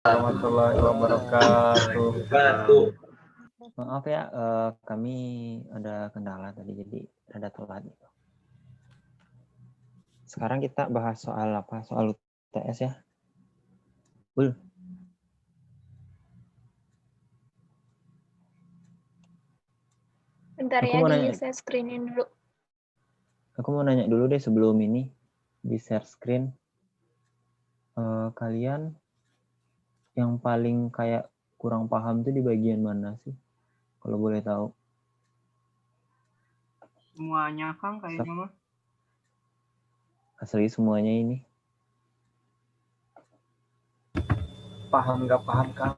warahmatullahi wabarakatuh. Maaf ya, kami ada kendala tadi, jadi ada telat. Sekarang kita bahas soal apa? Soal UTS ya. Bentar Aku ya, mau di nanya. share screen-in dulu. Aku mau nanya dulu deh sebelum ini di share screen. Kalian yang paling kayak kurang paham tuh di bagian mana sih? Kalau boleh tahu. Semuanya Kang kayaknya mah. Asli semuanya ini. Paham nggak paham Kang?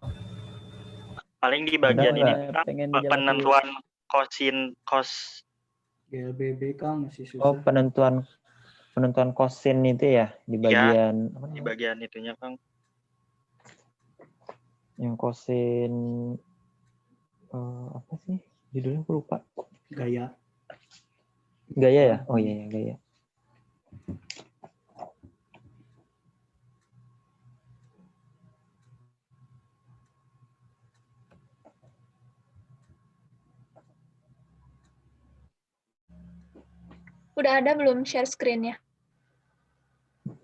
Paling di bagian ini penentuan kosin kos GLBB Kang masih susah. Oh, penentuan kosin itu ya di bagian ya, di bagian itunya Kang. Yang kosin apa sih judulnya aku lupa. Gaya ya? Oh iya gaya. Udah ada belum share screen-nya?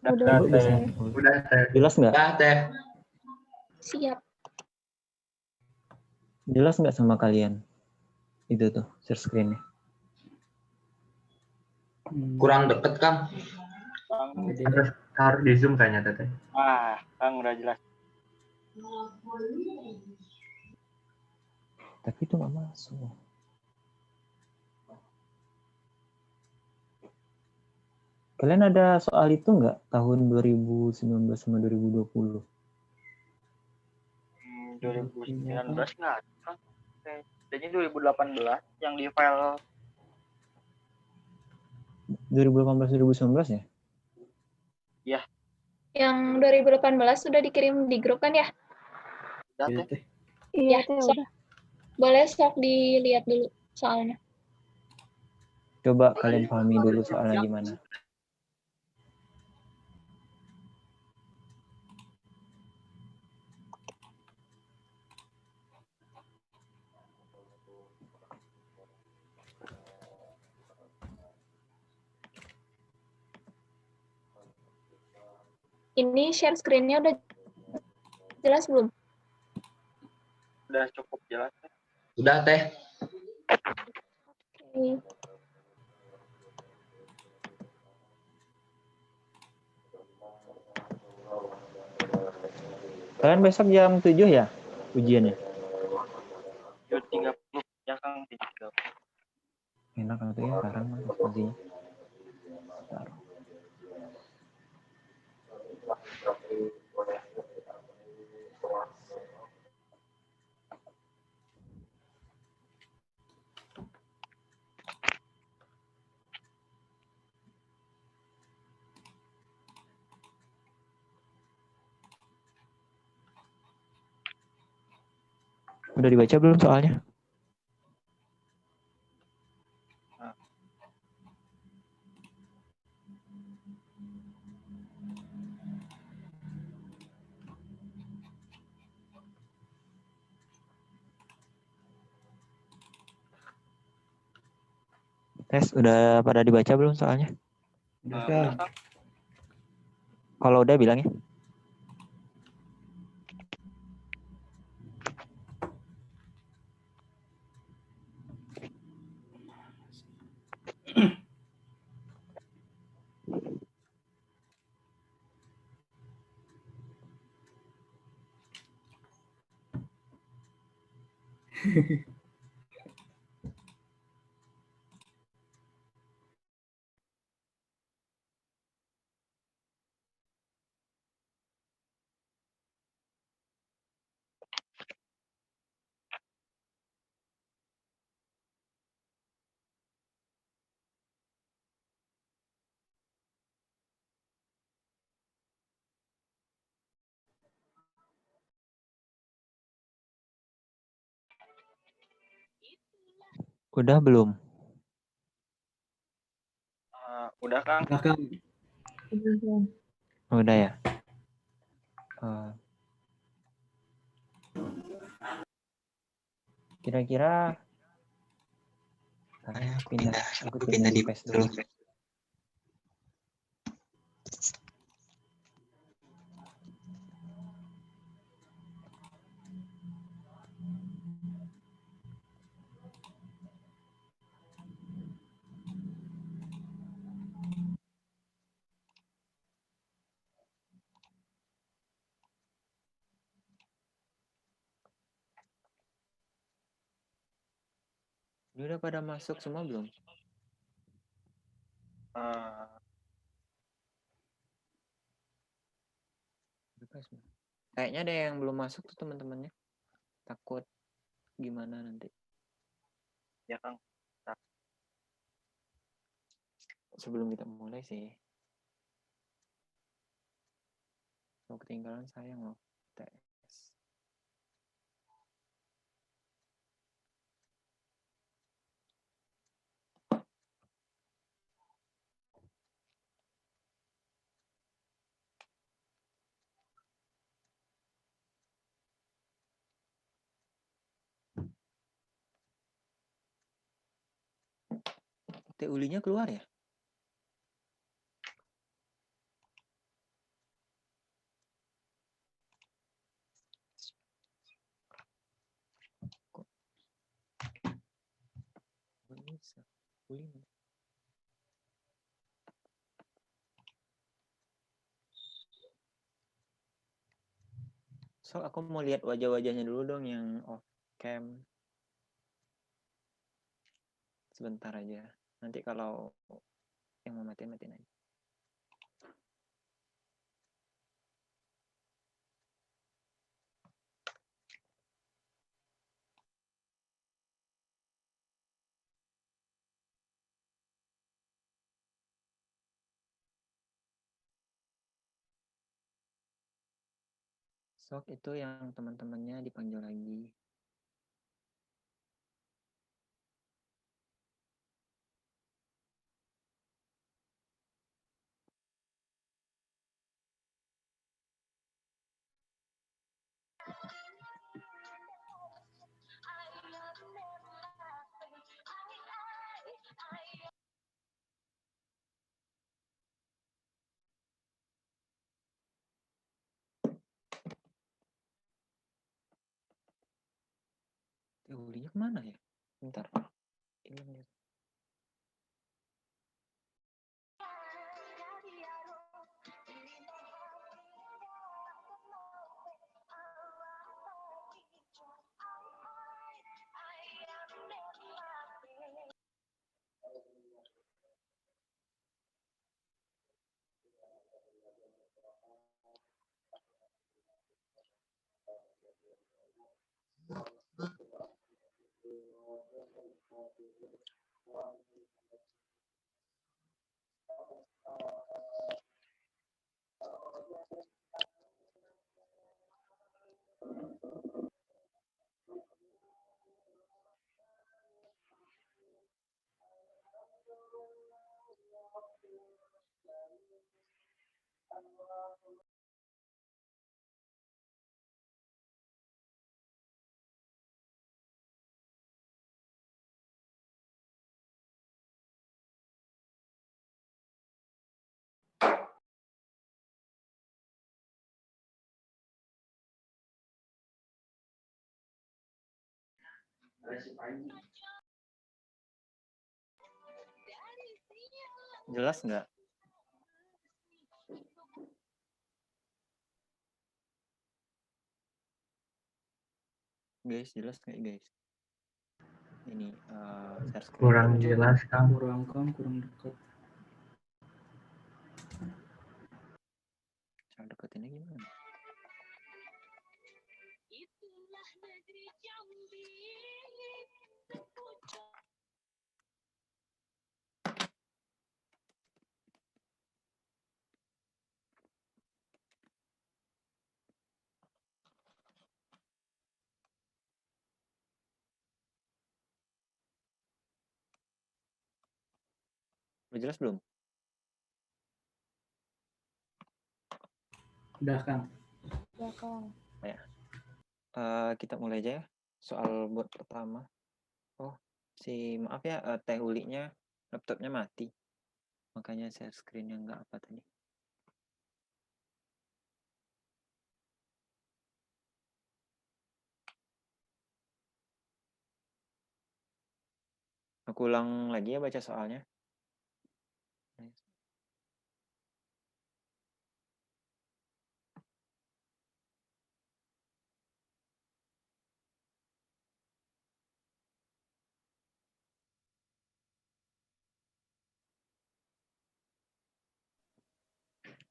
Udah teh. Jelas nggak? Udah teh. Siap. Jelas nggak sama kalian? Itu tuh share screen-nya. Kurang deket Kang. Harus di zoom kayaknya teh. Kang udah jelas. Tapi itu nggak masuk. Kalian ada soal itu nggak tahun 2019 sama 2020? 2019 nggak ada. Kayaknya 2018 yang di file 2018-2019 ya? Iya. Yang 2018 sudah dikirim di grup kan ya? Udah teh. Iya, udah. Boleh sok dilihat dulu soalnya. Coba kalian pahami dulu soalnya gimana. Ini share screen-nya udah jelas belum? Udah cukup jelas. Udah teh. Oke. Kalian besok jam 7 ya ujiannya? 30 ya Kang 30. Enak atau ya sekarang pastinya. Udah dibaca belum soalnya? Tes, udah pada dibaca belum soalnya? Udah. Kalau udah bilang ya. Udah belum? Udah Kang. Udah Kang. Udah ya. Kira-kira aku pindah di PES dulu. Ini udah pada masuk semua belum? Kayaknya ada yang belum masuk tuh teman-temannya. Takut gimana nanti. Ya Kang. Sebelum kita mulai sih. Kalau ketinggalan sayang loh. TS. Ulinya keluar ya? Kok bisa? Uli. So, aku mau lihat wajah-wajahnya dulu dong yang off cam. Sebentar aja. Nanti kalau yang mau matiin aja. Sok itu yang teman-temannya dipanggil lagi. Ulinya kemana ya? Bentar. Ini. Jelas nggak? Guys, jelas nggak guys? Ini share screen. Kurang jelas Kang. Kurang dekat. Cara deketinnya gimana? Udah jelas belum? Udah Kang. Ya, Kang. Ya. Kita mulai aja ya. soal buat pertama. Oh, maaf ya, Teh Ulinya laptopnya mati. Makanya share screen-nya nggak apa tadi. Aku ulang lagi ya baca soalnya.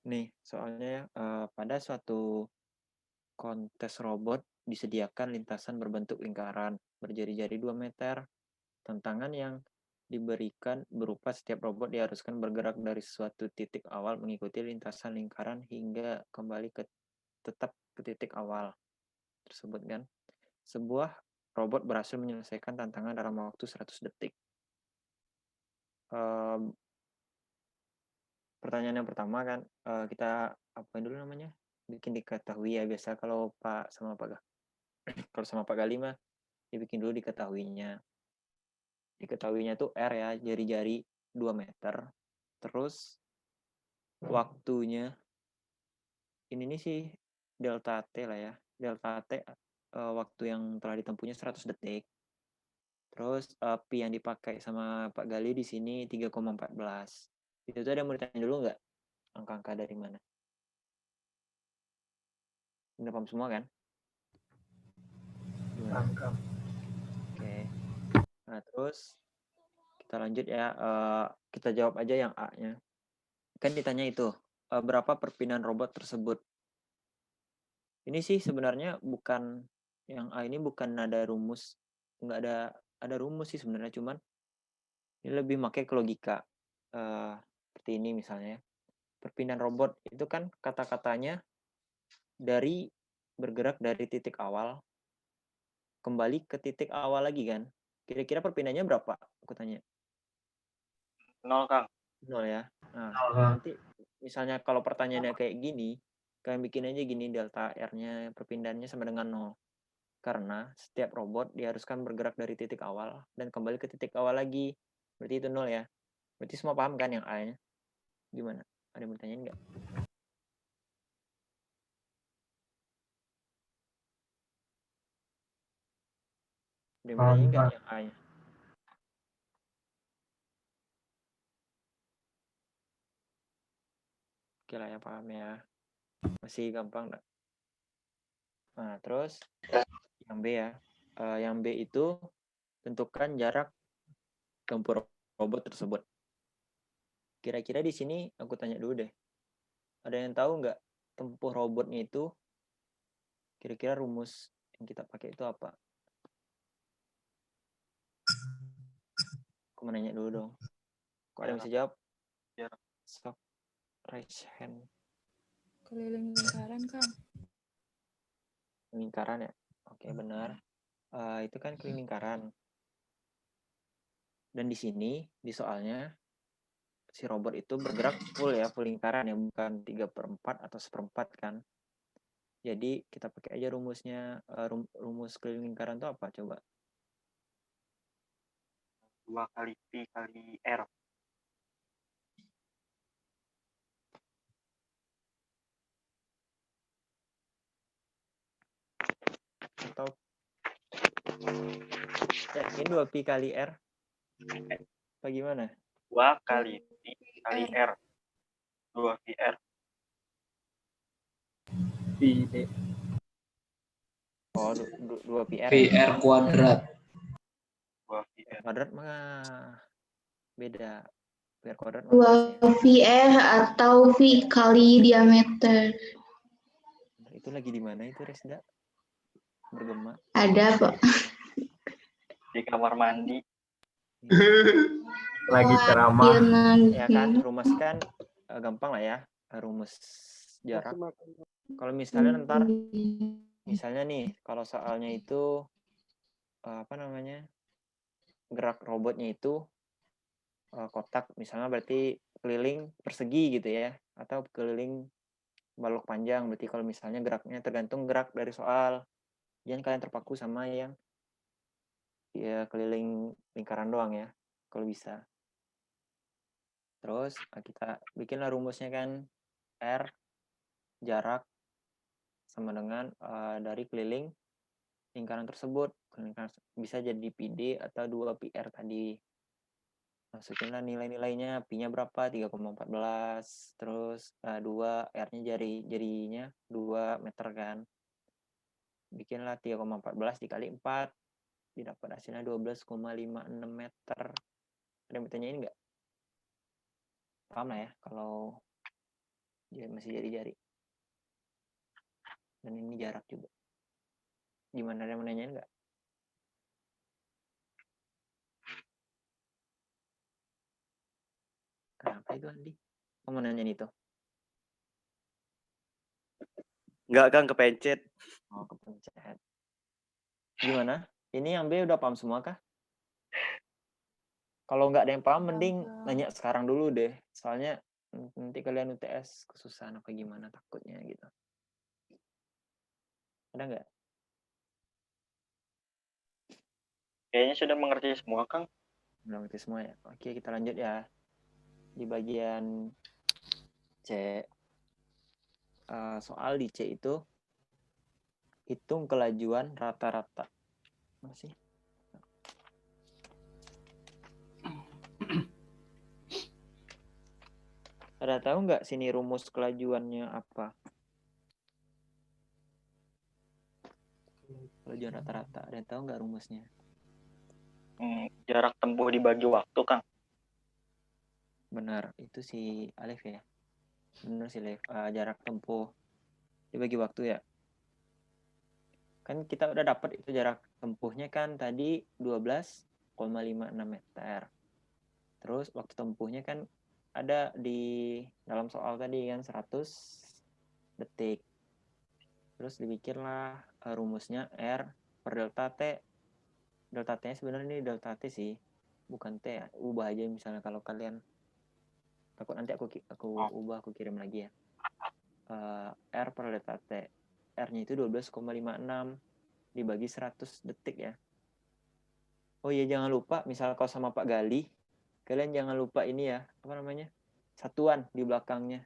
Nih, soalnya pada suatu kontes robot disediakan lintasan berbentuk lingkaran berjari-jari 2 meter. Tantangan yang diberikan berupa setiap robot diharuskan bergerak dari suatu titik awal mengikuti lintasan lingkaran hingga kembali tetap ke titik awal tersebut kan. Sebuah robot berhasil menyelesaikan tantangan dalam waktu 100 detik. Pertanyaan yang pertama kan, kita apa dulu namanya? Bikin diketahui ya, biasa kalau Pak sama Pak kalau sama Pak Gali mah dibikin dulu diketahuinya. Diketahuinya tuh R ya, jari-jari 2 meter. Terus waktunya ini nih sih delta T lah ya. Delta T waktu yang telah ditempuhnya 100 detik. Terus pi yang dipakai sama Pak Gali di sini 3,14. Itu tuh ada yang mau ditanya dulu nggak? Angka-angka dari mana? Udah paham semua kan? Angka. Oke. Nah, terus kita lanjut ya. Kita jawab aja yang A-nya. Kan ditanya itu, berapa perpindahan robot tersebut? Ini sih sebenarnya bukan, yang A ini bukan ada rumus. Nggak ada rumus sih sebenarnya, cuman ini lebih pakai ke logika. Seperti ini misalnya. Perpindahan robot itu kan kata-katanya bergerak dari titik awal kembali ke titik awal lagi kan. Kira-kira perpindahannya berapa? Aku tanya. 0, Kang. 0 ya. Nah, Nol. nanti misalnya kalau pertanyaannya kayak gini, kalian bikin aja gini, delta R-nya perpindahannya sama dengan 0. Karena setiap robot diharuskan bergerak dari titik awal dan kembali ke titik awal lagi. Berarti itu 0 ya. Berarti semua paham kan yang A-nya? Gimana? Ada yang bertanya nggak? Ada yang bertanya nggak yang A-nya? Oke lah ya, paham ya. Masih gampang nggak? Nah, terus yang B ya. Yang B itu tentukan jarak tempuh robot tersebut. Kira-kira di sini aku tanya dulu deh. Ada yang tahu nggak tempuh robotnya itu kira-kira rumus yang kita pakai itu apa? Aku mau nanya dulu dong. Kok ada yang bisa jawab? Ya. Sok, raise hand. Keliling lingkaran, Kang. Lingkaran ya? Oke, benar. Itu kan keliling lingkaran. Dan di sini, di soalnya, si robot itu bergerak full ya, full lingkaran ya, bukan 3/4 atau 1/4 kan. Jadi kita pakai aja rumusnya. Rumus keliling lingkaran itu apa coba? 2 kali Pi kali R. Atau yakin 2pi kali R? Apa gimana? 2 kali Pi kali R. 2 Pi R. Pi Oh, 2pi R. PR kuadrat. 2 Pi R. Kuadrat mah beda. PR kuadrat mah 2 biasanya. VF atau V kali diameter. Itu lagi di mana itu, Resda? Bergema. Ada, Pak. Di kamar mandi. Lagi ceramah. Ya kan, rumus kan gampang lah ya. Rumus jarak. Kalau misalnya ntar, misalnya nih, kalau soalnya itu apa namanya? Gerak robotnya itu kotak, misalnya berarti keliling persegi gitu ya, atau keliling balok panjang. Berarti kalau misalnya geraknya tergantung gerak dari soal, jangan kalian terpaku sama yang ya keliling lingkaran doang ya, kalau bisa. Terus kita bikinlah rumusnya kan, R jarak sama dengan dari keliling lingkaran tersebut. Bisa jadi PD atau 2PR tadi. Masukinlah nilai-nilainya, Pi-nya berapa, 3,14, terus 2, R-nya jadinya 2 meter kan. Bikinlah 3,14 dikali 4, didapat hasilnya 12,56 meter. Ada yang bertanyain nggak? Paham lah ya kalau dia masih jari-jari. Dan ini jarak juga. Gimana, ada yang menanyain nggak? Kenapa itu Andi? Kamu nanyain itu? Enggak, Kang, kepencet. Oh, kepencet. Gimana? Ini yang B udah paham semua kah? Kalau nggak ada yang paham, mending nanya sekarang dulu deh. Soalnya nanti kalian UTS kesusahan apa gimana takutnya gitu. Ada nggak? Kayaknya sudah mengerti semua, Kang. Belum ngerti semua ya. Oke, kita lanjut ya. Di bagian C. Soal di C itu hitung kelajuan rata-rata. Masih? Ada tahu nggak sini rumus kelajuannya apa? Kelajuan rata-rata. Ada yang tahu nggak rumusnya? Jarak tempuh dibagi waktu, Kang. Benar, itu si Alif ya. Benar si Alif. Jarak tempuh dibagi waktu ya. Kan kita udah dapat itu jarak tempuhnya kan tadi 12,56 meter. Terus waktu tempuhnya kan ada di dalam soal tadi kan 100 detik. Terus dibikinlah rumusnya R per delta T. Delta T-nya sebenarnya ini delta T sih, bukan T ya. Ubah aja misalnya kalau kalian takut nanti aku ubah, aku kirim lagi ya. R per delta T. R-nya itu 12,56 dibagi 100 detik ya. Oh iya, jangan lupa misal kalau sama Pak Gali, kalian jangan lupa ini ya, apa namanya? Satuan di belakangnya.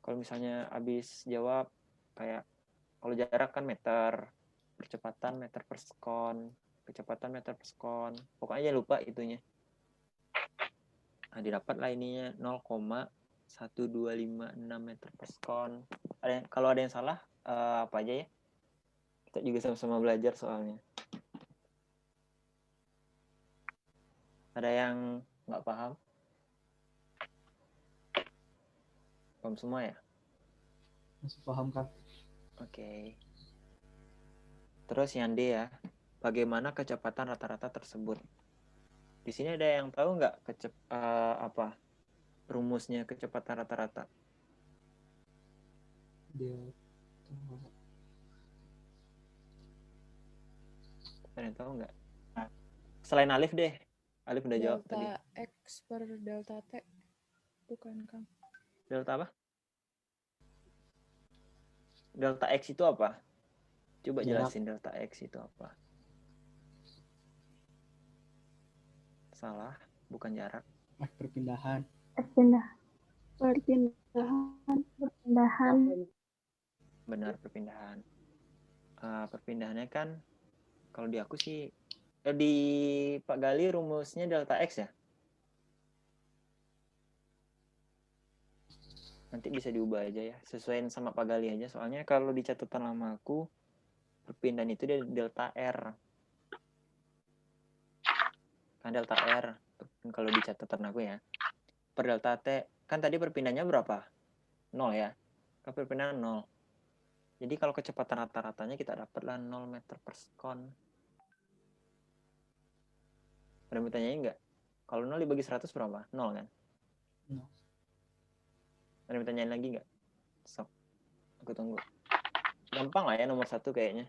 Kalau misalnya habis jawab kayak kalau jarak kan meter, percepatan meter per sekon, kecepatan meter per sekon. Pokoknya jangan lupa itunya. Nah, didapatlah ininya 0,1256 meter per sekon. Kalau ada yang salah apa aja ya? Kita juga sama-sama belajar soalnya. Ada yang nggak paham? Paham semua ya? Masih paham kan? Oke. Terus yang D ya, bagaimana kecepatan rata-rata tersebut? Di sini ada yang tahu nggak apa rumusnya kecepatan rata-rata? Ada yang tahu nggak? Selain Alif deh. Alif udah jawab tadi. Delta X per delta T. Bukan, Kang. Delta apa? Delta X itu apa? Coba jelasin delta X itu apa. Salah, bukan jarak. Perpindahan. Perpindahan. Benar, perpindahan. Perpindahannya kan kalau di aku sih di Pak Gali rumusnya delta X ya. Nanti bisa diubah aja ya, sesuaiin sama Pak Gali aja. Soalnya kalau di catatan lama aku perpindahan itu delta R. Kan delta R kalau di catatan aku ya. Per delta T kan tadi perpindahannya berapa? 0 ya. Kan perpindahan 0. Jadi kalau kecepatan rata-ratanya kita dapatlah 0 meter per sekon. Ada yang bertanyain nggak? Kalau 0 dibagi 100 berapa? 0 kan? 0. Ada yang bertanyain lagi nggak? Sok. Aku tunggu. Gampang lah ya nomor 1 kayaknya.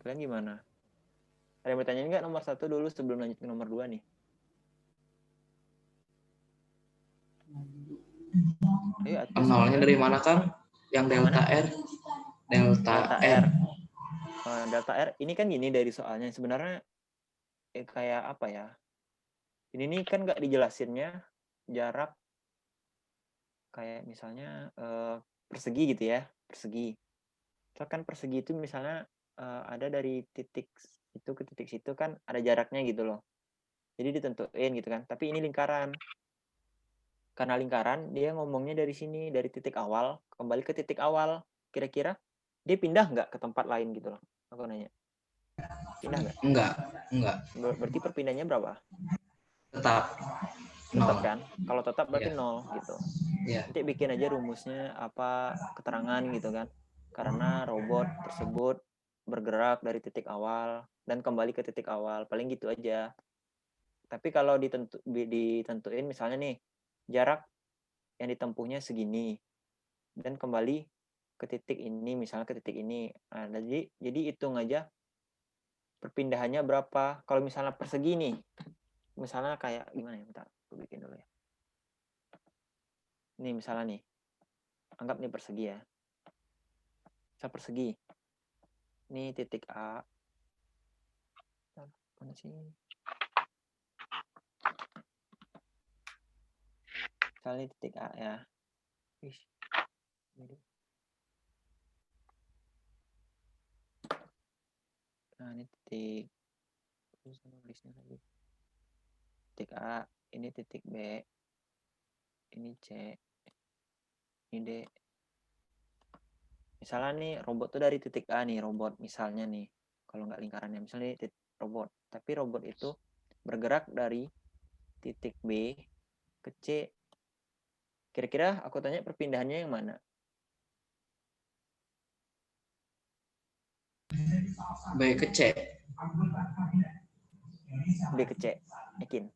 Kalian gimana? Ada yang bertanyain nggak nomor 1 dulu sebelum lanjut ke nomor 2 nih? Ayo, Nolnya dari mana, Kang? Yang delta R. Delta R. Delta R ini kan gini dari soalnya sebenarnya kayak apa ya? Ini nih kan nggak dijelasinnya jarak kayak misalnya persegi gitu ya, persegi. So kan persegi itu misalnya ada dari titik itu ke titik situ kan ada jaraknya gitu loh. Jadi ditentuin gitu kan. Tapi ini lingkaran. Karena lingkaran dia ngomongnya dari sini dari titik awal kembali ke titik awal. Kira-kira dia pindah nggak ke tempat lain gitu loh? Aku nanya. Pindah nggak? Enggak. Berarti perpindahannya berapa? Tetap Tetap 0. kan? Kalau tetap berarti Iya. 0 gitu. Iya. Nanti bikin aja rumusnya apa keterangan gitu kan. Karena robot tersebut bergerak dari titik awal dan kembali ke titik awal. Paling gitu aja. Tapi kalau ditentuin misalnya nih jarak yang ditempuhnya segini dan kembali ke titik ini misalnya ke titik ini. Nah, jadi hitung aja perpindahannya berapa. Kalau misalnya persegi nih. Misalnya kayak gimana ya? Bentar, aku bikin dulu ya. Nih misalnya nih. Anggap nih persegi ya. Misal persegi. Ini titik A. Mana sih? Misalnya titik A ya. Nah ini titik. Terus nulisnya lagi. Titik A. Ini titik B. Ini C. Ini D. Misalnya nih robot tuh dari titik A nih robot misalnya nih. Kalau nggak lingkarannya misalnya titik robot. Tapi robot itu bergerak dari titik B ke C. Kira-kira aku tanya perpindahannya yang mana? B ke C. B ke C. Yakin?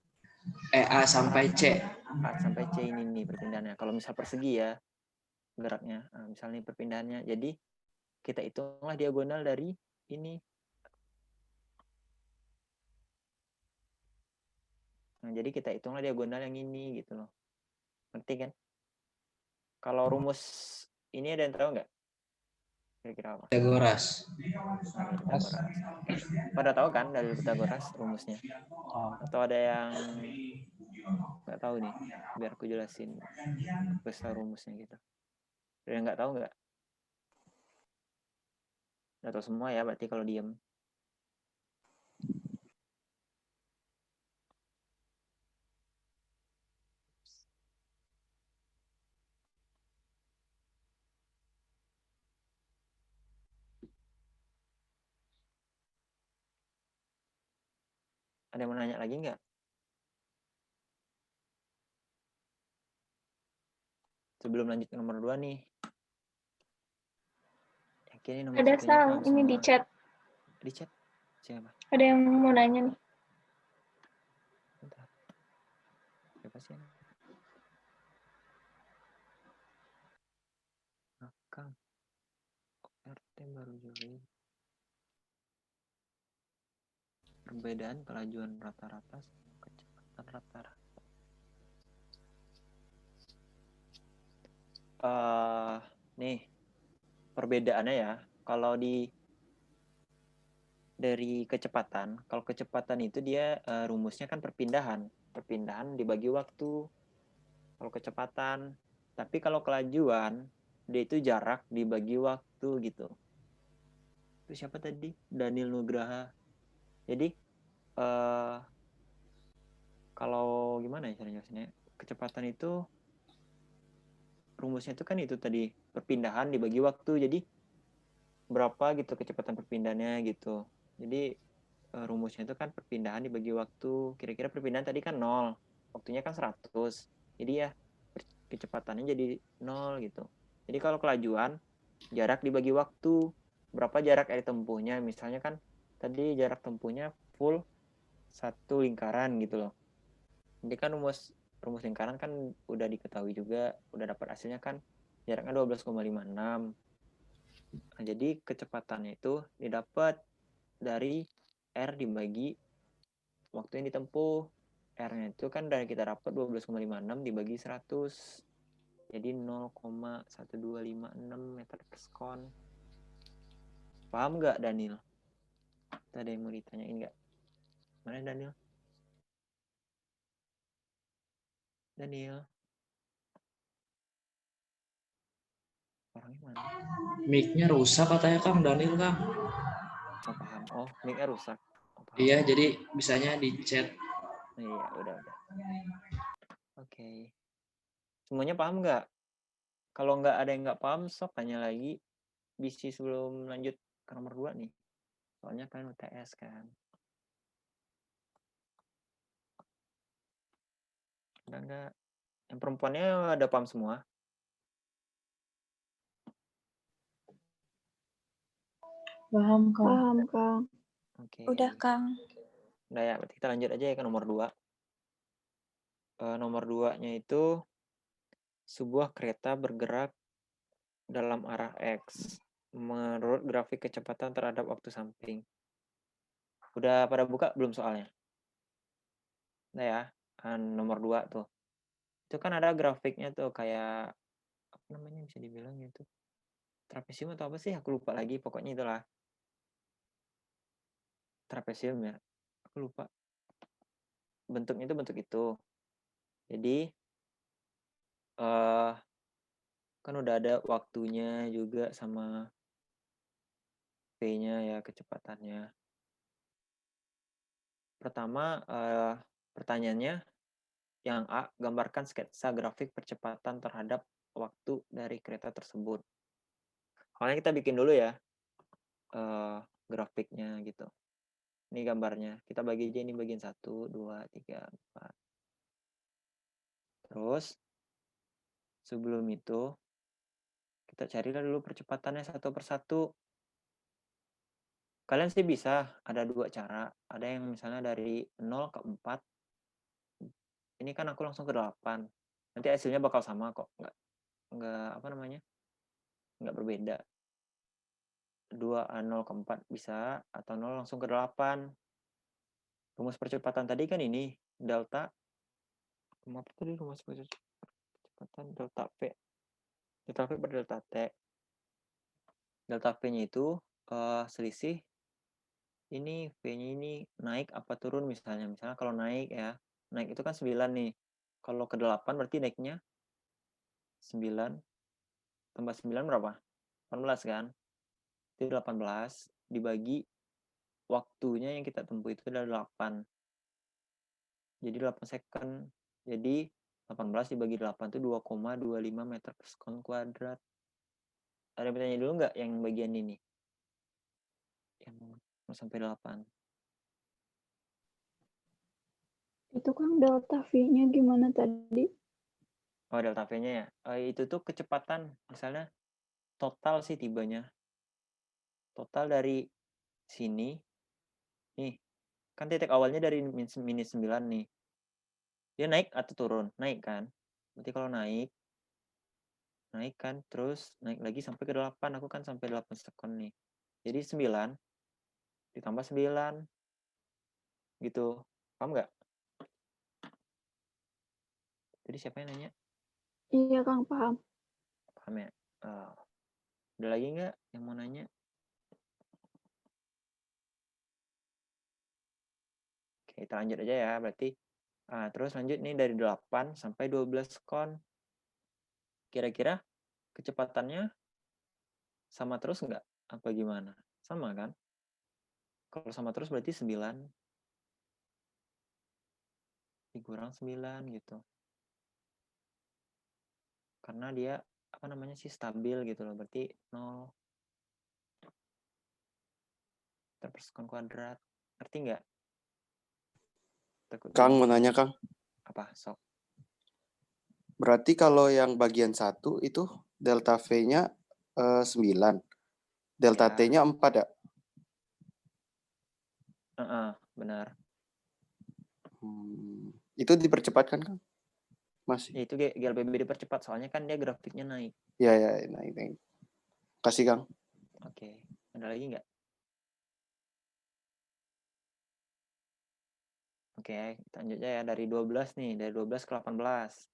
A sampai C. A sampai C ini nih perpindahannya. Kalau misal persegi ya geraknya. Nah, misalnya perpindahannya. Jadi kita hitunglah diagonal dari ini. Nah, jadi kita hitunglah diagonal yang ini gitu loh. Ngerti kan? Kalau rumus ini ada yang tahu nggak? Kira-kira apa? Pythagoras. Pada tahu kan dalil Pythagoras rumusnya? Atau ada yang nggak tahu nih? Biar aku jelasin besar rumusnya gitu. Ada yang nggak tahu nggak? Nggak tahu semua ya berarti kalau diem. Ada yang mau nanya lagi nggak? Sebelum lanjut ke nomor 2 nih. Yakin ini nomor Ada satunya Sal, paham ini semua. di chat. Di chat? Siapa? Ada yang mau nanya nih. Bentar. Siapa sih? Akang. RT baru join. Perbedaan kelajuan rata-rata kecepatan rata-rata. Nih perbedaannya ya. Kalau dari kecepatan, kalau kecepatan itu dia rumusnya kan perpindahan dibagi waktu. Kalau kecepatan, tapi kalau kelajuan dia itu jarak dibagi waktu gitu. Itu siapa tadi? Daniel Nugraha. Jadi kalau gimana ya cara jelasnya? Kecepatan itu rumusnya itu kan itu tadi perpindahan dibagi waktu. Jadi berapa gitu kecepatan perpindahannya gitu. Jadi rumusnya itu kan perpindahan dibagi waktu. Kira-kira perpindahan tadi kan 0. Waktunya kan 100. Jadi ya kecepatannya jadi 0 gitu. Jadi kalau kelajuan jarak dibagi waktu. Berapa jarak air tempuhnya? Misalnya kan tadi jarak tempuhnya full satu lingkaran gitu loh. Jadi kan rumus lingkaran kan udah diketahui juga, udah dapat hasilnya kan jaraknya 12,56. Nah, jadi kecepatannya itu didapat dari R dibagi waktu yang ditempuh. R-nya itu kan dari kita dapat 12,56 dibagi 100. Jadi 0,1256 meter per sekon. Paham nggak, Daniel? Ada yang mau ditanyain nggak? Mana Daniel? Daniel. Orangnya mana? Mic-nya rusak katanya Kang Daniel Kang. Oh, paham. Oh, mic-nya rusak. Oh, paham. Iya, jadi bisanya di chat. Iya, udah. Oke. Semuanya paham nggak? Kalau nggak ada yang nggak paham, sok tanya lagi. Bisa sebelum lanjut ke nomor 2 nih. Soalnya kan UTS kan. Udah nggak? Yang perempuannya ada paham semua? Paham, Kang. Paham, Kang. Oke. Udah, Kang. Udah ya, berarti kita lanjut aja ya ke nomor 2. Nomor 2-nya itu sebuah kereta bergerak dalam arah X menurut grafik kecepatan terhadap waktu samping. Udah pada buka belum soalnya? Nah ya, nomor 2 tuh. Itu kan ada grafiknya tuh kayak apa namanya bisa dibilang gitu. Trapesium atau apa sih? Aku lupa lagi, pokoknya itulah. Trapesium ya. Aku lupa. Bentuknya itu bentuk itu. Jadi kan udah ada waktunya juga sama V-nya ya, kecepatannya. Pertama, pertanyaannya yang A, gambarkan sketsa grafik percepatan terhadap waktu dari kereta tersebut. Awalnya kita bikin dulu ya grafiknya gitu. Ini gambarnya. Kita bagi aja ini bagian 1, 2, 3, 4. Terus sebelum itu kita carilah dulu percepatannya satu persatu. Kalian sih bisa, ada 2 cara. Ada yang misalnya dari 0 ke 4. Ini kan aku langsung ke 8. Nanti hasilnya bakal sama kok. Nggak apa namanya? Nggak berbeda. 2 0 ke 4 bisa, atau 0 langsung ke 8. Rumus percepatan tadi kan ini, delta. Apa tadi rumus percepatan? Delta V. Delta V per delta T. Delta V-nya itu selisih ini V-nya ini naik apa turun misalnya. Misalnya kalau naik ya, naik itu kan 9 nih. Kalau ke 8 berarti naiknya 9 tambah 9 berapa? 18 kan? Itu 18 dibagi waktunya yang kita tempuh itu adalah 8. Jadi 8 second. Jadi 18 dibagi 8 itu 2,25 meter per sekon kuadrat. Ada yang bertanya dulu nggak yang bagian ini? Yang mau sampai 8. Itu Kang delta V-nya gimana tadi? Oh, delta V-nya ya. Itu tuh kecepatan. Misalnya total sih tibanya. Total dari sini. Nih. Kan titik awalnya dari minus 9 nih. Dia naik atau turun? Naik kan? Berarti kalau naik kan, terus naik lagi sampai ke 8. Aku kan sampai 8 second nih. Jadi 9 ditambah 9. Gitu. Paham nggak? Jadi siapa yang nanya? Iya Kang, paham. Paham ya? Ada lagi nggak yang mau nanya? Oke, kita lanjut aja ya. Berarti terus lanjut nih dari 8 sampai 12 sekon. Kira-kira kecepatannya sama terus nggak? Apa gimana? Sama kan? Kalau sama terus berarti 9 dikurang 9 gitu. Karena dia apa namanya sih stabil gitu loh. Berarti 0 meter per sekon kuadrat. Ngerti nggak? Kang mau nanya Kang. Apa? Sok. Berarti kalau yang bagian 1 itu delta V-nya 9. Delta Ya. T-nya 4 ya? Benar. Itu dipercepatkan Kang? Masih. Ya, itu GLBB dipercepat soalnya kan dia grafiknya naik. Ya, naik. Kasih Kang. Oke. Ada lagi nggak? Oke, kita lanjut aja ya dari 12 nih, dari 12 ke 18.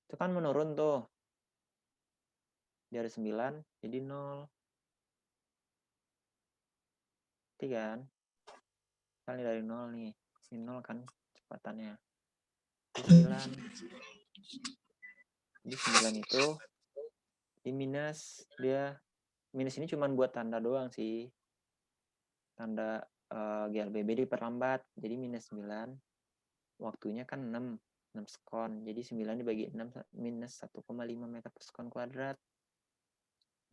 Itu kan menurun tuh. Dari 9 jadi 0. Berarti kan? Kali dari 0 nih. Ini 0 kan kecepatannya. 9. Jadi 9 itu di minus, dia minus ini cuma buat tanda doang sih. Tanda GLBB diperlambat. Jadi minus 9. Waktunya kan 6 sekon. Jadi 9 dibagi 6 minus 1,5 meter per sekon kuadrat.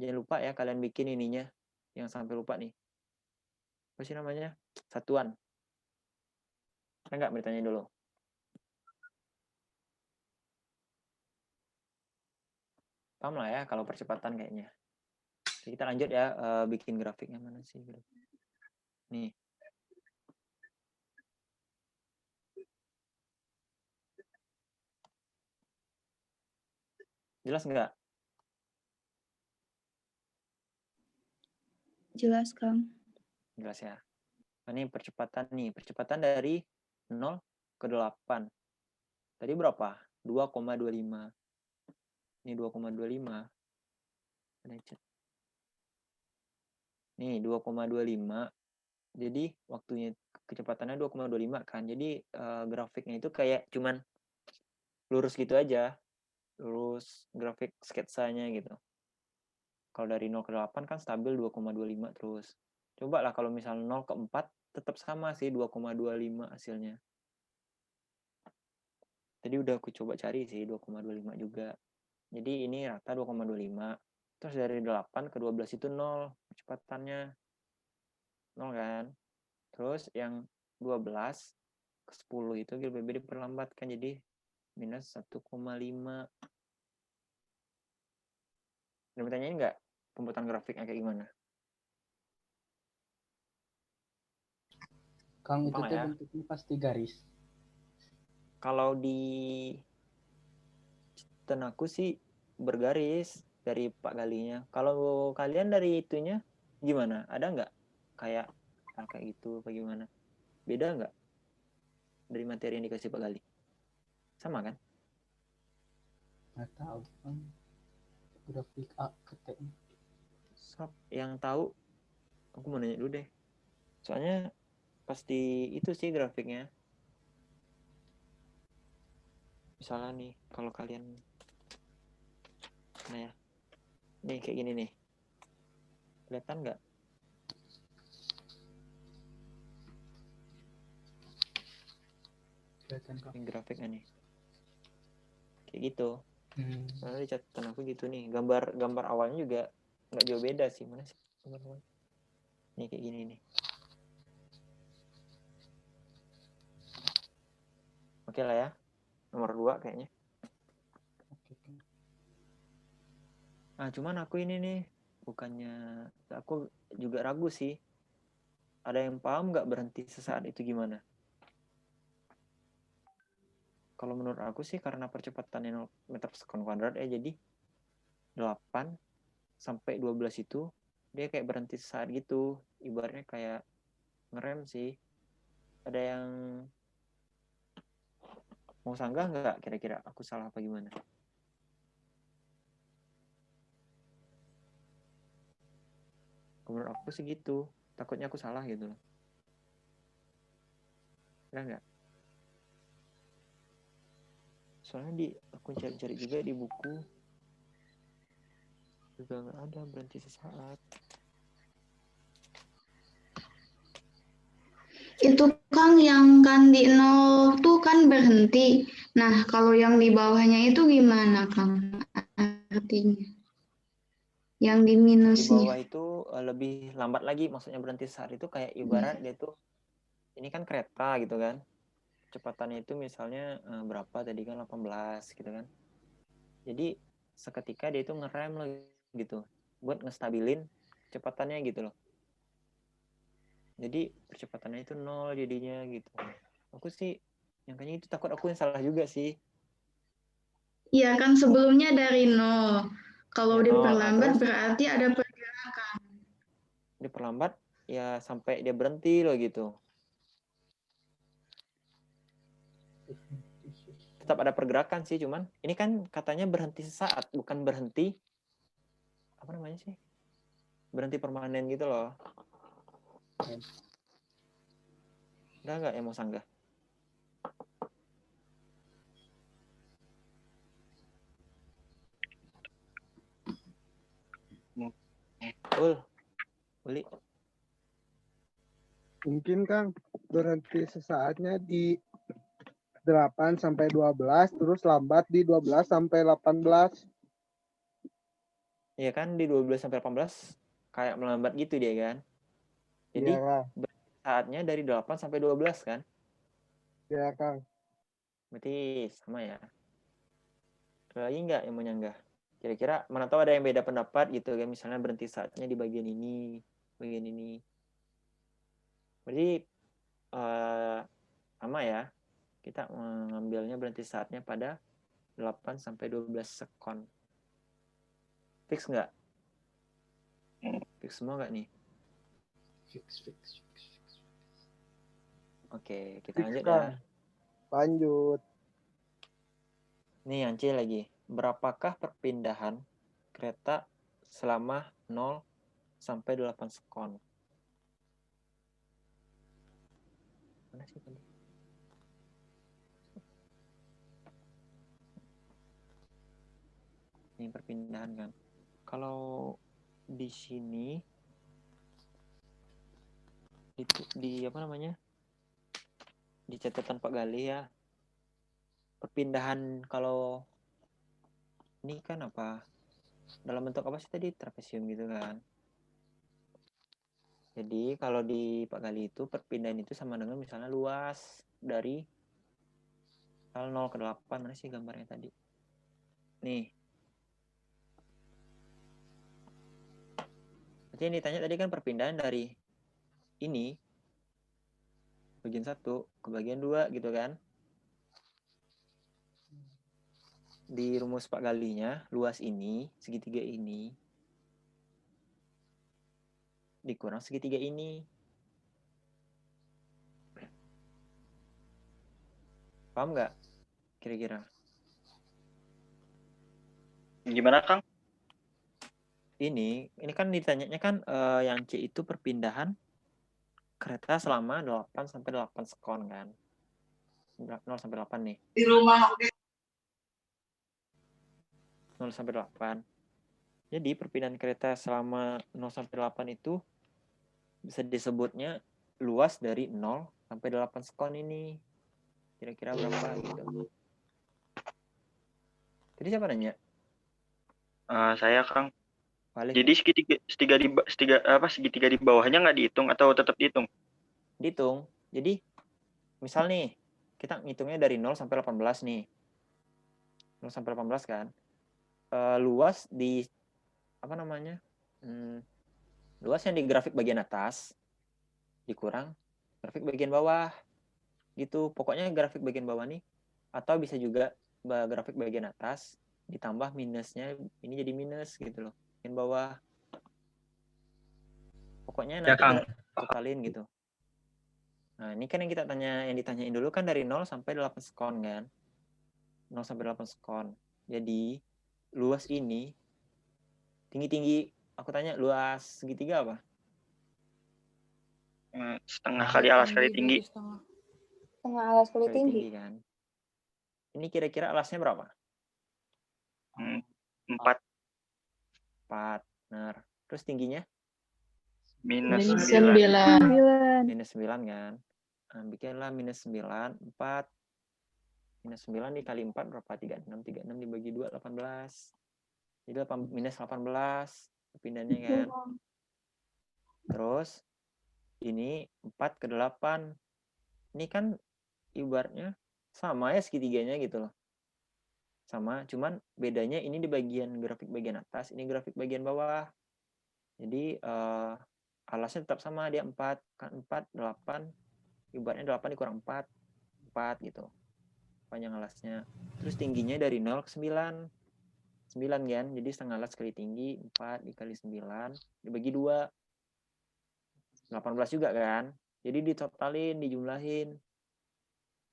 Jangan lupa ya kalian bikin ininya. Yang sampai lupa nih. Apa sih namanya? Satuan. Enggak bertanya dulu. Paham lah ya kalau percepatan kayaknya. Oke, kita lanjut ya, bikin grafiknya mana sih? Nih. Jelas nggak? Jelas, Kang. Jelas ya. Nah, ini percepatan nih. Percepatan dari 0 ke 8. Tadi berapa? 2,25. Ini 2,25. Nih, 2,25. Jadi waktunya kecepatannya 2,25 kan. Jadi grafiknya itu kayak cuman lurus gitu aja. Lurus grafik sketsanya gitu. Kalau dari 0 ke 8 kan stabil 2,25 terus. Coba lah kalau misalnya 0 ke 4 tetap sama sih 2,25 hasilnya. Tadi udah aku coba cari sih 2,25 juga. Jadi ini rata 2,25. Terus dari 8 ke 12 itu 0 kecepatannya. 0 kan. Terus yang 12 ke 10 itu GLBB diperlambatkan jadi minus 1,5. Ada pertanyaan nggak pembuatan grafiknya kayak gimana? Kang, itu Gampang tuh ya. bentuknya pasti garis. Kalau di catatan aku sih bergaris dari Pak Galinya. Kalau kalian dari itunya gimana? Ada nggak kayak gitu apa gimana? Beda nggak dari materi yang dikasih Pak Gali? Sama kan? Nggak tahu, Kang. Grafik A ke T. Sob, yang tahu aku mau nanya dulu deh. Soalnya pasti itu sih grafiknya. Misalnya nih, kalau kalian nah ya. Nih kayak gini nih. Kelihatan nggak? Kelihatan, Kang. Ini grafiknya nih. Kayak gitu. Soalnya di catatan aku gitu nih. Gambar awalnya juga nggak jauh beda sih. Mana sih gambar-gambar? Nih kayak gini nih. Oke lah ya. Nomor 2 kayaknya. Oke, Kang. Nah, cuman aku ini nih. Bukannya... Aku juga ragu sih. Ada yang paham nggak berhenti sesaat itu gimana? Kalau menurut aku sih karena percepatannya 0 meter per sekon kuadrat ya. Jadi 8 sampai 12 itu dia kayak berhenti sesaat gitu. Ibaratnya kayak ngerem sih. Ada yang mau sanggah nggak kira-kira aku salah apa gimana? Menurut aku sih gitu. Takutnya aku salah gitu loh. Ada nggak? Soalnya aku cari-cari juga di buku juga nggak ada berhenti sesaat. Itu Kang yang kan di 0 tuh kan berhenti. Nah, kalau yang di bawahnya itu gimana Kang artinya? Yang di Di minusnya. bawah itu lebih lambat lagi, maksudnya berhenti saat itu kayak ibarat dia tuh ini kan kereta gitu kan, kecepatannya itu misalnya berapa tadi kan 18 gitu kan, jadi seketika dia itu ngerem loh gitu buat ngestabilin kecepatannya gitu loh, jadi percepatannya itu 0 jadinya gitu. Aku sih yang kayaknya itu takut aku yang salah juga sih. Iya kan sebelumnya dari 0. Kalau Ya, diperlambat terus berarti ada pergerakan. diperlambat ya sampai dia berhenti loh gitu. Tetap ada pergerakan sih, cuman ini kan katanya berhenti sesaat, bukan berhenti apa namanya sih? Berhenti permanen gitu loh. Udah nggak yang mau sanggah? Uli. Mungkin Kang berhenti sesaatnya di 8 sampai 12 terus lambat di 12 sampai 18. Iya kan di 12 sampai 18 kayak melambat gitu dia kan. Jadi Iya, saatnya dari 8 sampai 12 kan. ya Kang. Berarti sama ya. Ada lagi nggak yang mau nyanggah? Kira-kira mana tahu ada yang beda pendapat gitu kan. Misalnya berhenti saatnya di bagian ini, bagian ini. Berarti sama ya. Kita mengambilnya berhenti saatnya pada 8 sampai 12 sekon. Fix nggak? Fix semua nggak nih? Fix. Oke, kita Fix, lanjut Kang. ya. Lanjut. Nih Anci lagi. Berapakah perpindahan kereta selama 0 sampai 8 sekon? Mana sih tadi? Ini perpindahan kan. Kalau di sini di apa namanya? Di catatan Pak Gali ya. Perpindahan kalau ini kan apa? Dalam bentuk apa sih tadi? Trapesium gitu kan. Jadi kalau di Pak Gali itu perpindahan itu sama dengan misalnya luas dari 0 ke 8. Mana sih gambarnya tadi? Nih. Berarti yang ditanya tadi kan perpindahan dari ini bagian 1 ke bagian 2 gitu kan. Di rumus Pak Galinya, luas ini, segitiga ini, dikurang segitiga ini. Paham nggak? Kira-kira. Gimana Kang? Ini kan ditanyanya kan yang C itu perpindahan kereta selama 8 sampai 8 sekon kan. 0 sampai 8 nih. Di rumah. 0 sampai 8. Jadi perpindahan kereta selama 0 sampai 8 itu bisa disebutnya luas dari 0 sampai 8 sekon ini. Kira-kira berapa gitu. Tadi siapa nanya? Saya Kang. Balik. Jadi segitiga di bawahnya nggak dihitung atau tetap dihitung? Dihitung. Jadi misal nih kita ngitungnya dari 0 sampai 18 nih. 0 sampai 18 kan. Luas di apa namanya? Luas yang di grafik bagian atas dikurang grafik bagian bawah. Gitu. Pokoknya grafik bagian bawah nih atau bisa juga grafik bagian atas ditambah minusnya, ini jadi minus gitu loh. Bagian bawah. Pokoknya nanti kita totalin gitu. Nah, ini kan yang ditanyain dulu kan dari 0 sampai 8 sekon kan. 0 sampai 8 sekon. Jadi, luas ini tinggi-tinggi, aku tanya luas segitiga apa? Setengah kali alas kali tinggi. Setengah alas kali tinggi. Kan. Ini kira-kira alasnya berapa? 4. 4. Benar. Terus tingginya? Minus 9. 9. Minus 9 kan. Nah, bikinlah minus 9, 4. Minus 9 dikali 4 berapa? 36. 36 dibagi 2, 18. Jadi minus 18 pindahannya kan. Terus ini 4 ke 8. Ini kan ibaratnya sama ya segitiganya gitu loh. Sama, cuman bedanya ini di bagian grafik bagian atas, ini grafik bagian bawah. Jadi alasnya tetap sama, dia 4. Kan 4, 8. Ibaratnya 8 dikurang 4. 4 gitu. Panjang alasnya. Terus tingginya dari 0 ke 9. 9 kan, jadi setengah alas kali tinggi 4 dikali 9 dibagi 2 18 juga kan, jadi ditotalin, dijumlahin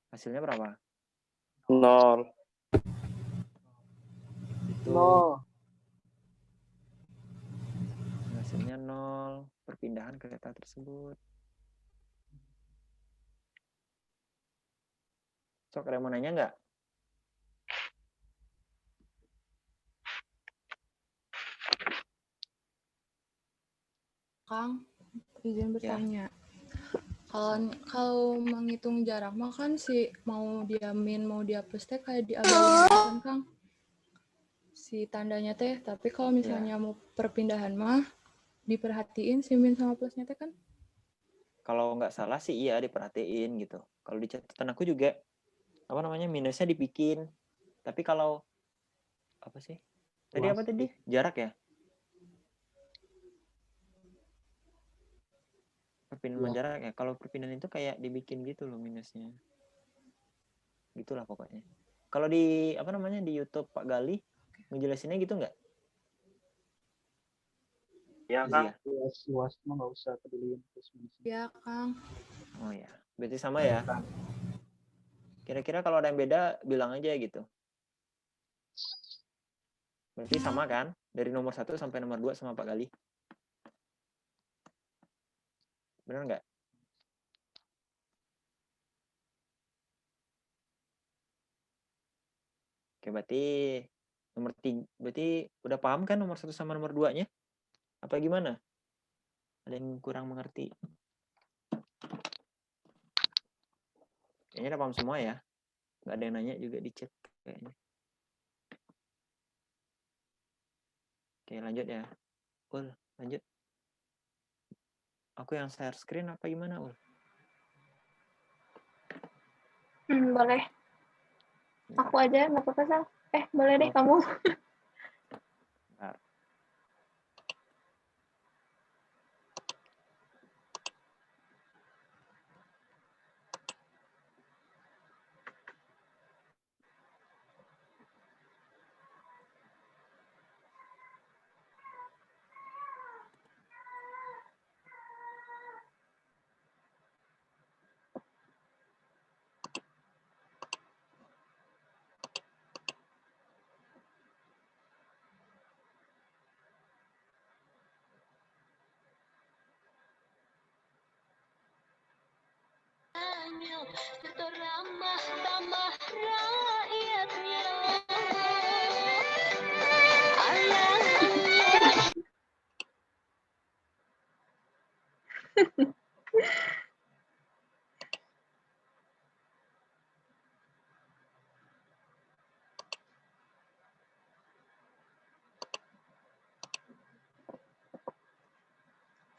hasilnya berapa? 0. Itu. perpindahan kereta tersebut. Sok, ada mau nanya nggak? Kang, izin Ya. bertanya. Kalau menghitung jarak mah kan mau dia min mau dia plus teh kayak diabaikan kan Kang, si tandanya teh. Tapi kalau misalnya mau perpindahan mah diperhatiin si min sama plusnya teh kan. Kalau nggak salah sih iya diperhatiin gitu. Kalau di catatan aku juga minusnya dibikin. Tapi kalau apa sih? Tadi apa tadi? Jarak ya? Perpindahan jarak ya. Kalau perpindahan itu kayak dibikin gitu loh minusnya. Gitulah pokoknya. Kalau di di YouTube Pak Gali ngejelasinnya gitu nggak? Ya, Kang. Luas mah nggak usah peduliin plus minusnya. Ya, Kang. Oh ya, berarti sama ya. Kira-kira kalau ada yang beda bilang aja gitu. Berarti sama kan? Dari nomor 1 sampai nomor 2 sama Pak Gali. Benar nggak? Oke, berarti nomor 3, berarti udah paham kan nomor 1 sama nomor 2-nya? Apa gimana? Ada yang kurang mengerti? Kayaknya udah paham semua ya. Nggak ada yang nanya juga di chat kayaknya. Oke, lanjut ya. Ul, lanjut. Aku yang share screen apa gimana, Ul? Boleh. Aku aja, nggak apa-apa, Sal. Boleh deh kamu. Bentar.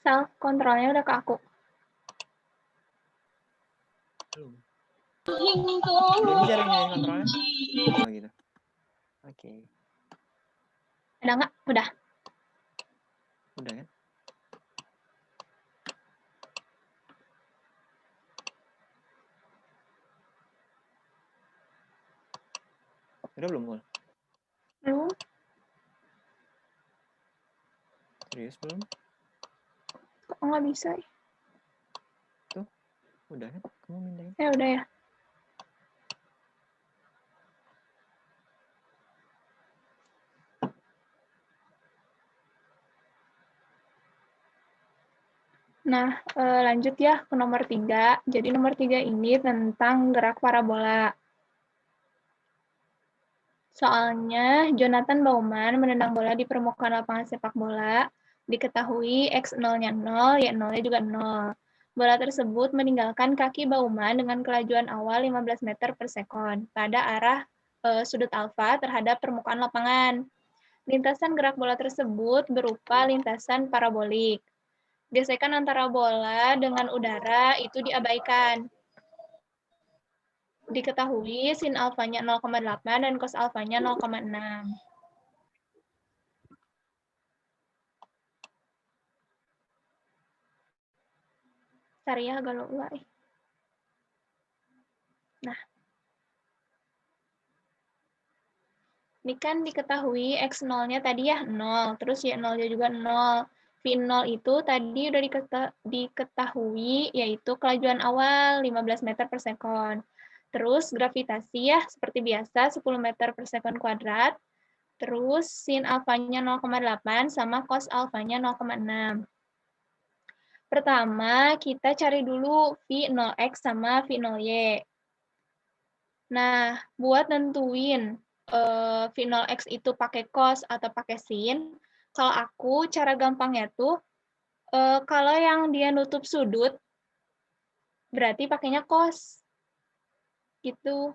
Sal, kontrolnya udah ke aku. Belum. Ini cara ngeliat kontrolnya? Oh gitu. Oke. Ada nggak? Udah. Udah kan? Udah belum, Ul? Belum. Serius belum? Kok nggak bisa? Tuh, udah kan? Kamu mindahin. Udah ya. Nah, lanjut ya ke nomor 3. Jadi nomor 3 ini tentang gerak parabola. Soalnya Jonathan Bauman menendang bola di permukaan lapangan sepak bola. Diketahui X0-nya 0, Y0-nya juga 0. Bola tersebut meninggalkan kaki Bauman dengan kelajuan awal 15 meter per sekon pada arah sudut alfa terhadap permukaan lapangan. Lintasan gerak bola tersebut berupa lintasan parabolik. Gesekan antara bola dengan udara itu diabaikan. Diketahui sin alfanya 0,8 dan cos alfanya 0,6. Cari ya galau lah. Nah. Ini kan diketahui X0-nya tadi ya 0, terus Y0-nya juga 0. V0 itu tadi udah diketahui yaitu kelajuan awal 15 meter per sekon. Terus gravitasi ya seperti biasa 10 meter per sekon kuadrat. Terus sin alfanya 0,8 sama cos alfanya 0,6. Pertama, kita cari dulu V0X sama V0Y. Nah, buat nentuin V0X itu pakai cos atau pakai sin, kalau aku cara gampangnya tuh, kalau yang dia nutup sudut, berarti pakainya cos. Gitu.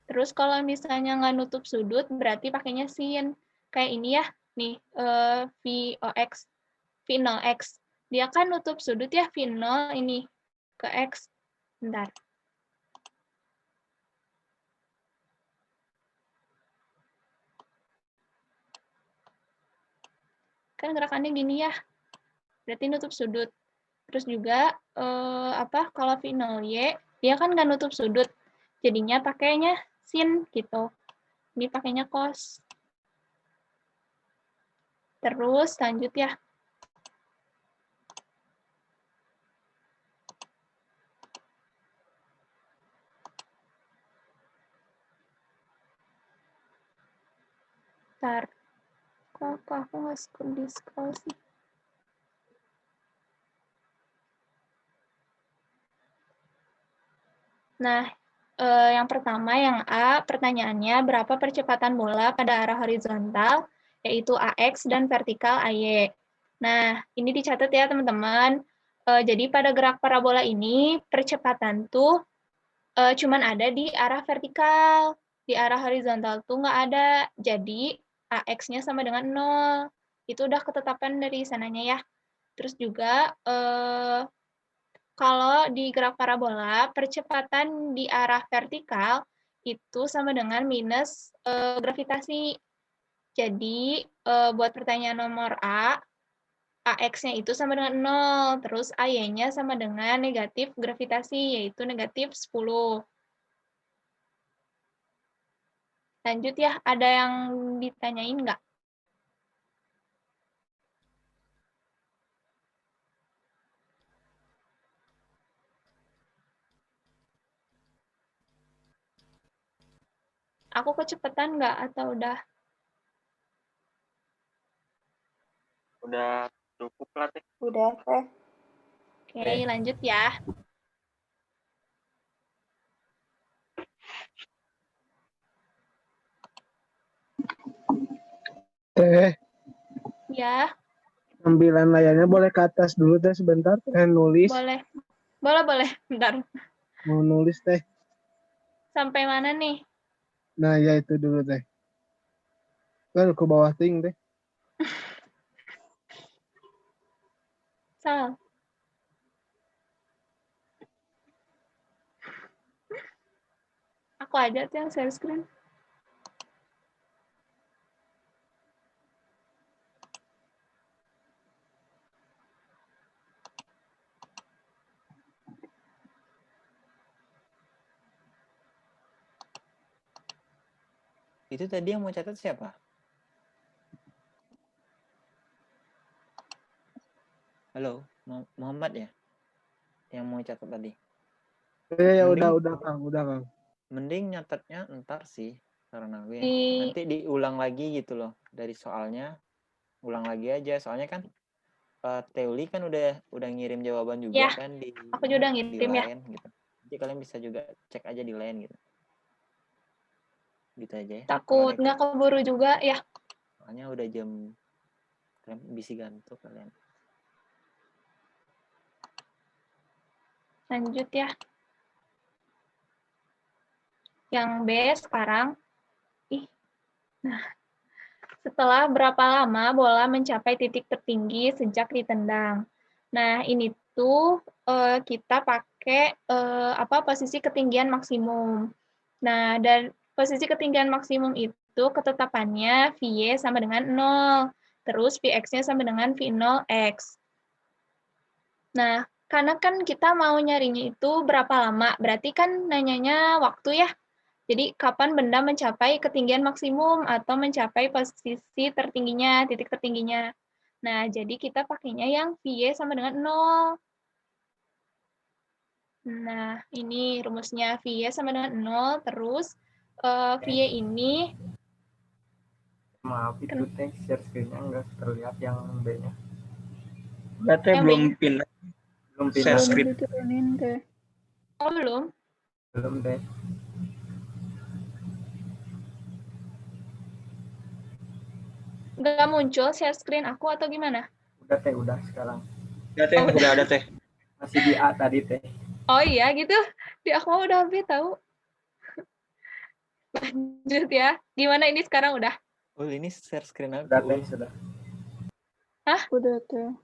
Terus kalau misalnya nggak nutup sudut, berarti pakainya sin. Kayak ini ya, nih, V0X. Dia kan nutup sudut ya, V0 ini ke X. Bentar. Kan gerakannya gini ya, berarti nutup sudut. Terus juga, kalau V0Y, dia kan nggak nutup sudut. Jadinya pakainya sin gitu. Ini pakainya cos. Terus lanjut ya. Bentar. Kok aku nggak scroll sih? Nah, yang pertama, yang A, pertanyaannya berapa percepatan bola pada arah horizontal, yaitu AX, dan vertikal AY. Nah, ini dicatat ya teman-teman. Jadi pada gerak parabola ini, percepatan tuh cuman ada di arah vertikal. Di arah horizontal tuh nggak ada. Jadi, AX-nya sama dengan 0. Itu udah ketetapan dari sananya ya. Terus juga, kalau di gerak parabola, percepatan di arah vertikal itu sama dengan minus gravitasi. Jadi, buat pertanyaan nomor A, AX-nya itu sama dengan 0, terus AY-nya sama dengan negatif gravitasi, yaitu negatif 10. Lanjut ya, ada yang ditanyain nggak? Aku kecepatan nggak atau udah? Udah cukup lah teh. Udah, Teh. Oke, lanjut ya. Teh, Ya, tampilan layarnya boleh ke atas dulu teh sebentar. Nulis. boleh. Boleh. Bentar. Mau nulis teh. Sampai mana nih? Nah, ya itu dulu teh. Kan ke bawah ting teh. Sal. Aku aja tuh yang share screen. Itu tadi yang mau catat siapa? Halo, Muhammad ya? Yang mau catat tadi. Ya Mending- udah Kang, Kang. Mending nyatetnya ntar sih, karena gue Di- nanti diulang lagi gitu loh dari soalnya, ulang lagi aja. Soalnya kan Teuli kan udah ngirim jawaban juga Ya, kan di aku juga di ngirim ya. line gitu. Jadi kalian bisa juga cek aja di line gitu. Gitu aja ya. Takut Kalau nggak keburu juga ya. soalnya udah jam, kalian bisa gantuk kalian. Lanjut ya. Yang B sekarang. Nah, setelah berapa lama bola mencapai titik tertinggi sejak ditendang? Nah, ini tuh kita pakai posisi ketinggian maksimum. Nah, dan posisi ketinggian maksimum itu ketetapannya VY sama dengan 0. Terus Vx-nya sama dengan V0x. Nah, karena kan kita mau nyarinya itu berapa lama, berarti kan nanyanya waktu ya. Jadi, kapan benda mencapai ketinggian maksimum atau mencapai posisi tertingginya, titik tertingginya. Nah, jadi kita pakainya yang VY sama dengan 0. Nah, ini rumusnya VY sama dengan 0, terus VY ini... Maaf, itu teh share screen-nya nggak terlihat yang B-nya. Udah teh Yang belum B-nya. pindah. Belum Belum share screen. diturunin teh. Oh, belum? Belum teh. Nggak muncul share screen aku atau gimana? Udah teh, udah sekarang. Udah teh, Oh, udah ada teh. Masih di A tadi teh. Oh iya gitu. Di aku mah udah habis tahu. Lanjut ya. Gimana ini sekarang udah? Oh, ini share screen aku. Udah teh, sudah. Hah? Udah tuh.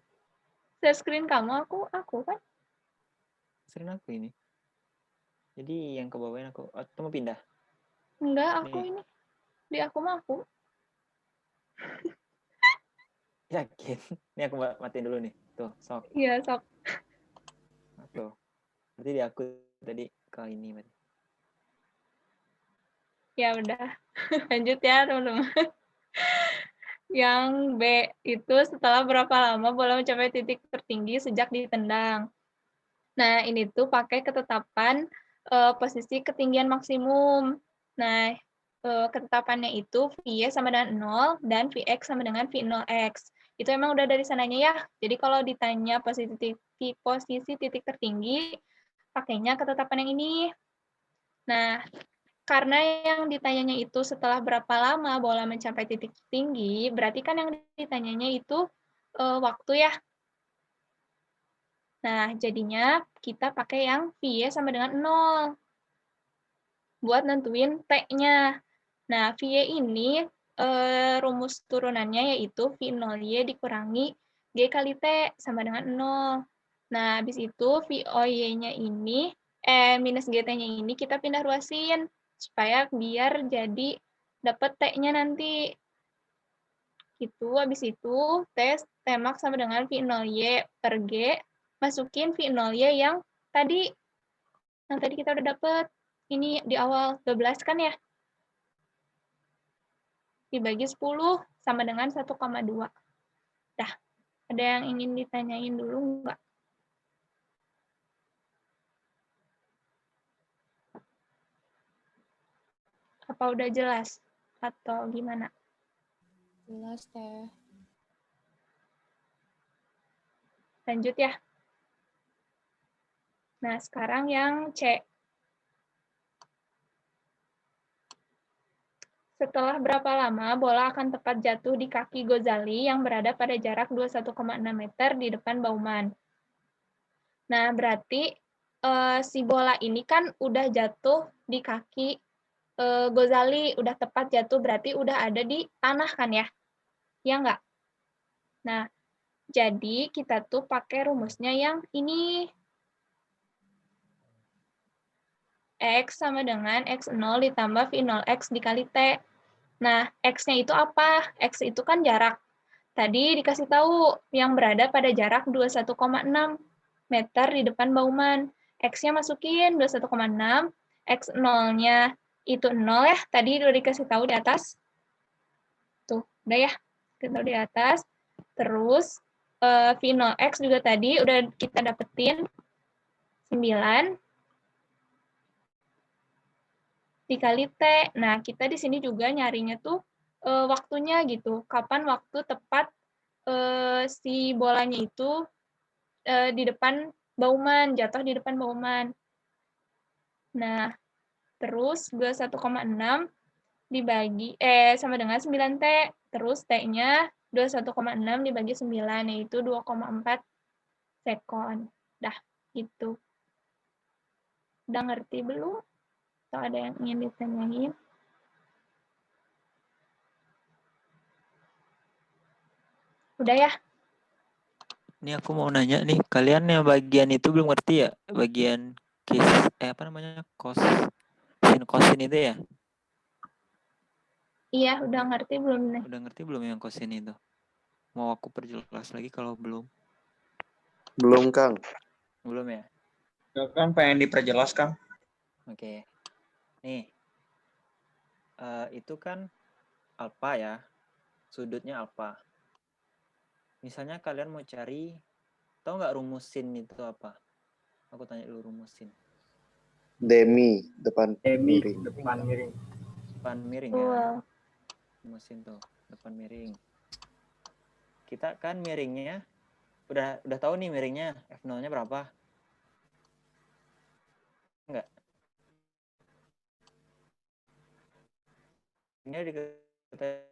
Share screen kamu aku kan? Screen aku ini. Jadi yang ke bawahnya aku. Atau mau pindah? Enggak, aku Nih. ini. Di aku mah aku. Yakin? Ini aku matiin dulu nih. Tuh, sok. Iya, sok. Tuh. Berarti di aku tadi ke ini. Berarti. Ya udah. Lanjut ya, teman-teman. Yang B itu setelah berapa lama bola mencapai titik tertinggi sejak ditendang. Nah, ini tuh pakai ketetapan posisi ketinggian maksimum. Nah, ketetapannya itu V sama dengan 0 dan Vx sama dengan V0x. Itu emang udah dari sananya ya. Jadi kalau ditanya posisi titik tertinggi, pakainya ketetapan yang ini. Nah, karena yang ditanyanya itu setelah berapa lama bola mencapai titik tinggi, berarti kan yang ditanyanya itu waktu ya. Nah, jadinya kita pakai yang V sama dengan 0 buat nentuin T-nya. Nah, V ini rumus turunannya yaitu V0Y dikurangi G kali T sama dengan 0. Nah, habis itu VOY-nya ini, minus GT-nya ini kita pindah ruasin supaya biar jadi dapat T-nya nanti. Gitu, habis itu tes T-max sama dengan V0Y per G, masukin V0Y yang tadi kita udah dapet. Ini di awal 12 kan ya? Dibagi 10 sama dengan 1,2. Dah, ada yang ingin ditanyain dulu nggak? Apa udah jelas? Atau gimana? Jelas teh. Lanjut ya. Nah, sekarang yang C. Setelah berapa lama bola akan tepat jatuh di kaki Gozali yang berada pada jarak 21,6 meter di depan Bauman. Nah, berarti si bola ini kan udah jatuh di kaki Gozali, udah tepat jatuh, berarti udah ada di tanah kan ya? Ya nggak? Nah, jadi kita tuh pakai rumusnya yang ini. X sama dengan X0 ditambah V0X dikali T. Nah, X-nya itu apa? X itu kan jarak. Tadi dikasih tahu yang berada pada jarak 21,6 meter di depan Bauman. X-nya masukin 21,6, X0-nya itu 0 ya, tadi udah dikasih tahu di atas. Tuh, udah ya, kita di atas. Terus, V0X juga tadi udah kita dapetin 9 dikali T. Nah, kita di sini juga nyarinya tuh waktunya gitu. Kapan waktu tepat si bolanya itu di depan Bauman, jatuh di depan Bauman. Nah, terus 21,6 dibagi sama dengan 9T. Terus T-nya 21,6 dibagi 9, yaitu 2,4 sekon. Dah, gitu. Udah ngerti belum? Atau ada yang ingin ditanyain? Udah ya? Ini aku mau nanya nih, kalian yang bagian itu belum ngerti ya? Bagian apa namanya? Sin kosin itu ya? Iya, udah ngerti belum nih? Udah ngerti belum yang kosin itu? Mau aku perjelas lagi kalau belum? Belum, Kang. Belum ya? Ya kan pengen diperjelas, Kang. Oke. Nih. Itu kan alfa ya. Sudutnya alfa. Misalnya kalian mau cari, tahu nggak rumus sin itu apa? Aku tanya dulu rumus sin. Demi, depan miring. Depan miring. Depan miring ya. Wow. Rumus sin tuh, depan miring. Kita kan miringnya Udah tahu nih miringnya F0-nya berapa? Enggak. Ini diketahui